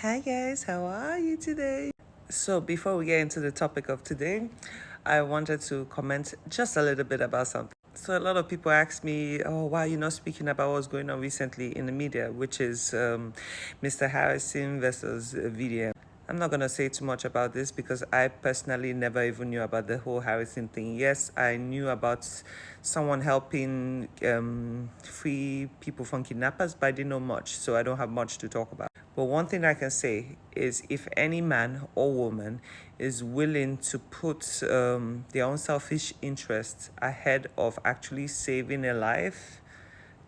Hi guys, how are you today? So, before we get into the topic of today, I wanted to comment just a little bit about something. So, a lot of people ask me, oh, why are you not speaking about what's going on recently in the media, which is Mr. Harrison versus VDM. I'm not going to say too much about this because I personally never even knew about the whole Harrison thing. Yes, I knew about someone helping free people from kidnappers, but I didn't know much, so I don't have much to talk about. But one thing I can say is if any man or woman is willing to put their own selfish interests ahead of actually saving a life,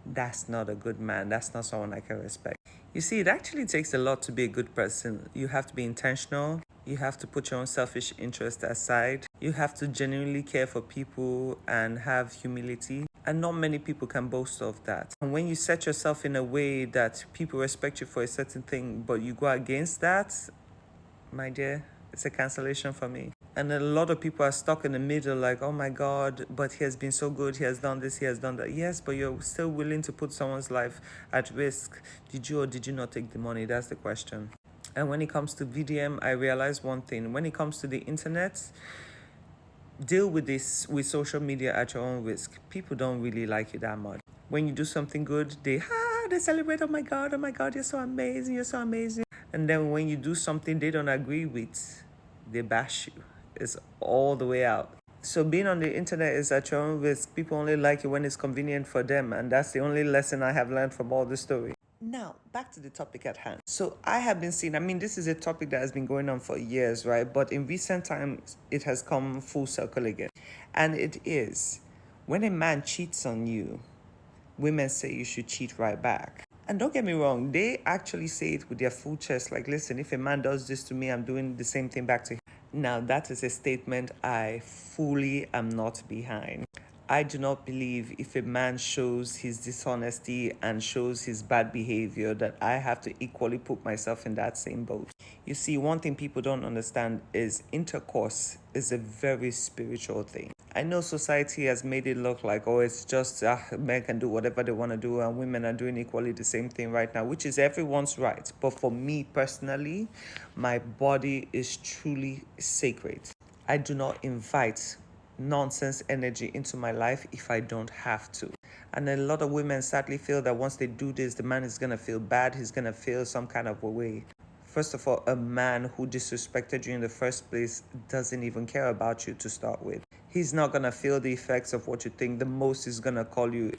that's not a good man. That's not someone I can respect. You see, it actually takes a lot to be a good person. You have to be intentional. You have to put your own selfish interest aside. You have to genuinely care for people and have humility. And not many people can boast of that. And when you set yourself in a way that people respect you for a certain thing, but you go against that, my dear, it's a cancellation for me. And a lot of people are stuck in the middle, like, oh my God, but he has been so good, he has done this, he has done that. Yes, but you're still willing to put someone's life at risk. Did you or did you not take the money? That's the question. And when it comes to VDM, I realize one thing. When it comes to the internet, deal with this with social media at your own risk. People don't really like you that much. When you do something good, they celebrate, oh my God, you're so amazing, you're so amazing. And then when you do something they don't agree with, they bash you. It's all the way out. So being on the internet is at your own risk. People only like you when it's convenient for them, and that's the only lesson I have learned from all this story. Now, back to the topic at hand. So, I have been seeing, this is a topic that has been going on for years, right? But in recent times, it has come full circle again. And it is when a man cheats on you, women say you should cheat right back. And don't get me wrong, they actually say it with their full chest like, listen, if a man does this to me, I'm doing the same thing back to him. Now, that is a statement I fully am not behind. I do not believe if a man shows his dishonesty and shows his bad behavior that I have to equally put myself in that same boat. You see, one thing people don't understand is intercourse is a very spiritual thing. I know society has made it look like, oh, it's just men can do whatever they want to do and women are doing equally the same thing right now, which is everyone's right. But for me personally, my body is truly sacred. I do not invite nonsense energy into my life if I don't have to. And a lot of women sadly feel that once they do this, the man is going to feel bad, he's going to feel some kind of a way. First of all, a man who disrespected you in the first place doesn't even care about you to start with. He's not going to feel the effects of what you think. The most is going to call you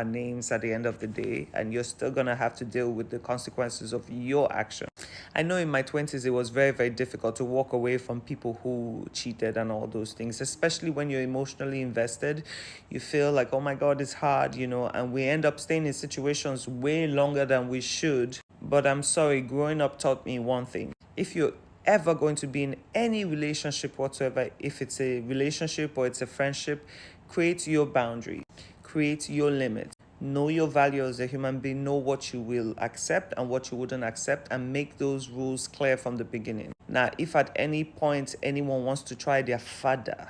names at the end of the day, and you're still going to have to deal with the consequences of your action. I know in my 20s it was very, very difficult to walk away from people who cheated and all those things, especially when you're emotionally invested. You feel like, oh my God, it's hard, and we end up staying in situations way longer than we should. But I'm sorry, growing up taught me one thing. If you're ever going to be in any relationship whatsoever, if it's a relationship or it's a friendship, create your boundary, create your limit. Know your value as a human being, know what you will accept and what you wouldn't accept, and make those rules clear from the beginning. Now, if at any point anyone wants to try their father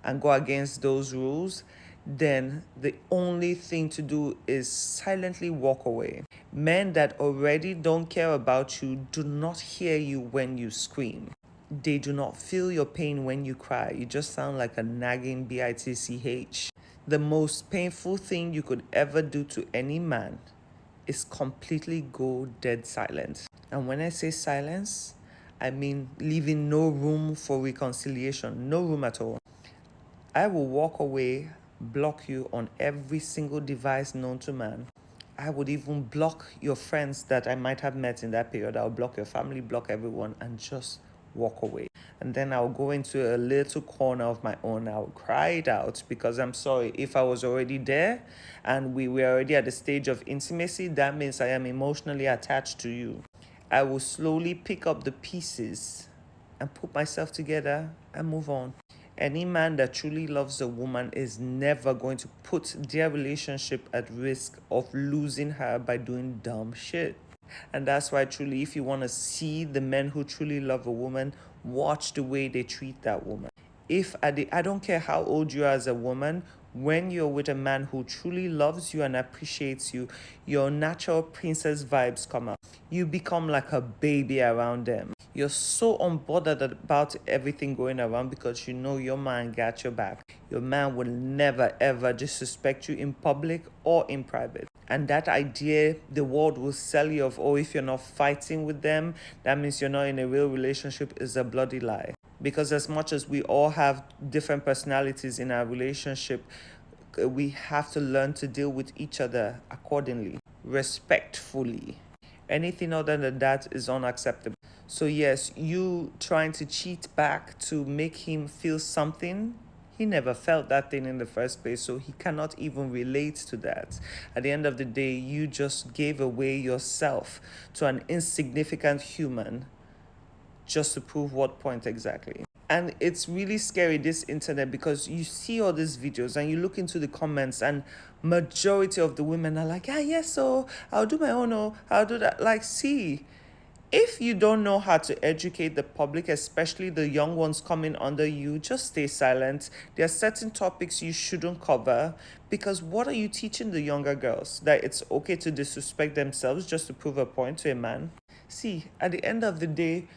and go against those rules, then the only thing to do is silently walk away. Men that already don't care about you do not hear you when you scream. They do not feel your pain when you cry. You just sound like a nagging bitch. The most painful thing you could ever do to any man is completely go dead silent. And when I say silence, I mean leaving no room for reconciliation, no room at all. I will walk away, block you on every single device known to man. I would even block your friends that I might have met in that period. I'll block your family, block everyone, and just walk away. And then I'll go into a little corner of my own. I'll cry it out because I'm sorry. If I was already there and we were already at the stage of intimacy, that means I am emotionally attached to you. I will slowly pick up the pieces and put myself together and move on. Any man that truly loves a woman is never going to put their relationship at risk of losing her by doing dumb shit. And that's why truly, if you want to see the men who truly love a woman, watch the way they treat that woman. I don't care how old you are as a woman, When you're with a man who truly loves you and appreciates you, your natural princess vibes come out. You become like a baby around them. You're so unbothered about everything going around because you know your man got your back. Your man will never ever disrespect you in public or in private. And that idea the world will sell you of, oh, if you're not fighting with them, that means you're not in a real relationship, is a bloody lie. Because as much as we all have different personalities in our relationship, we have to learn to deal with each other accordingly, respectfully. Anything other than that is unacceptable. So, yes, you trying to cheat back to make him feel something. He never felt that thing in the first place, so he cannot even relate to that. At the end of the day, you just gave away yourself to an insignificant human just to prove what point exactly. And it's really scary, this internet, because you see all these videos and you look into the comments, and majority of the women are like, ah, yes, so I'll do my own, oh, I'll do that. Like, see, if you don't know how to educate the public, especially the young ones coming under you, just stay silent. There are certain topics you shouldn't cover, because what are you teaching the younger girls? That it's okay to disrespect themselves just to prove a point to a man? See, at the end of the day,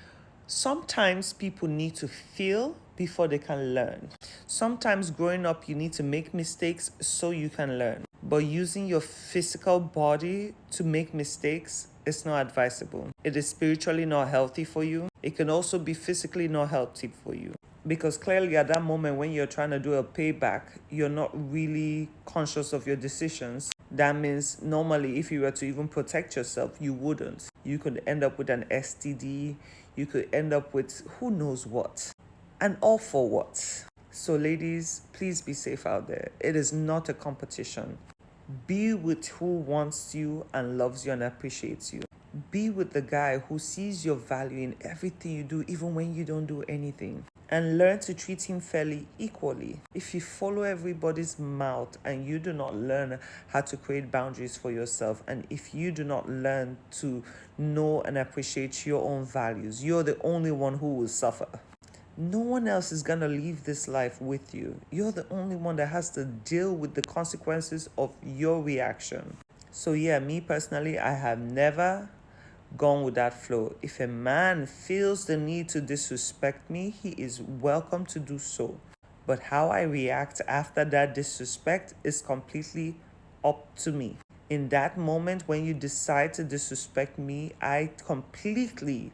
sometimes people need to feel before they can learn. Sometimes growing up, you need to make mistakes so you can learn. But using your physical body to make mistakes is not advisable. It is spiritually not healthy for you. It can also be physically not healthy for you. Because clearly at that moment when you're trying to do a payback, you're not really conscious of your decisions. That means normally if you were to even protect yourself, you wouldn't. You could end up with an STD. You could end up with who knows what. And all for what? So ladies, please be safe out there. It is not a competition. Be with who wants you and loves you and appreciates you. Be with the guy who sees your value in everything you do, even when you don't do anything. And learn to treat him fairly equally. If you follow everybody's mouth and you do not learn how to create boundaries for yourself, and if you do not learn to know and appreciate your own values, you're the only one who will suffer. No one else is gonna leave this life with you. You're the only one that has to deal with the consequences of your reaction. So yeah, me personally, I have never gone with that flow. If a man feels the need to disrespect me, he is welcome to do so. But how I react after that disrespect is completely up to me. In that moment when you decide to disrespect me, I completely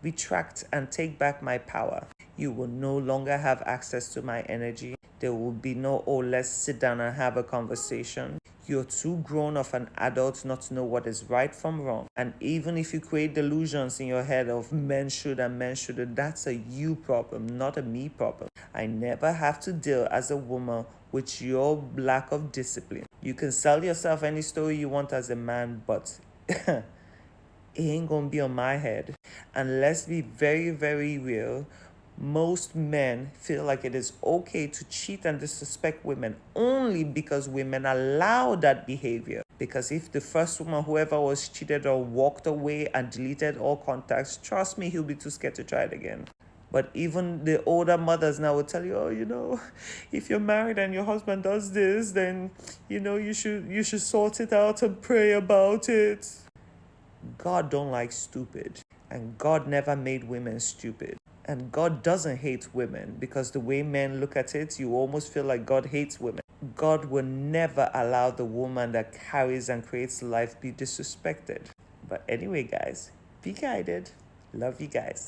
retract and take back my power. You will no longer have access to my energy. There will be no, oh, let's sit down and have a conversation. You're too grown of an adult not to know what is right from wrong. And even if you create delusions in your head of men should and men shouldn't, that's a you problem, not a me problem. I never have to deal as a woman with your lack of discipline. You can sell yourself any story you want as a man, but it ain't gonna be on my head. And let's be very, very real. Most men feel like it is okay to cheat and disrespect women only because women allow that behavior. Because if the first woman, whoever was cheated or walked away and deleted all contacts, trust me, he'll be too scared to try it again. But even the older mothers now will tell you, oh, if you're married and your husband does this, then, you should sort it out and pray about it. God don't like stupid. And God never made women stupid. And God doesn't hate women, because the way men look at it, you almost feel like God hates women. God will never allow the woman that carries and creates life be disrespected. But anyway, guys, be guided. Love you guys.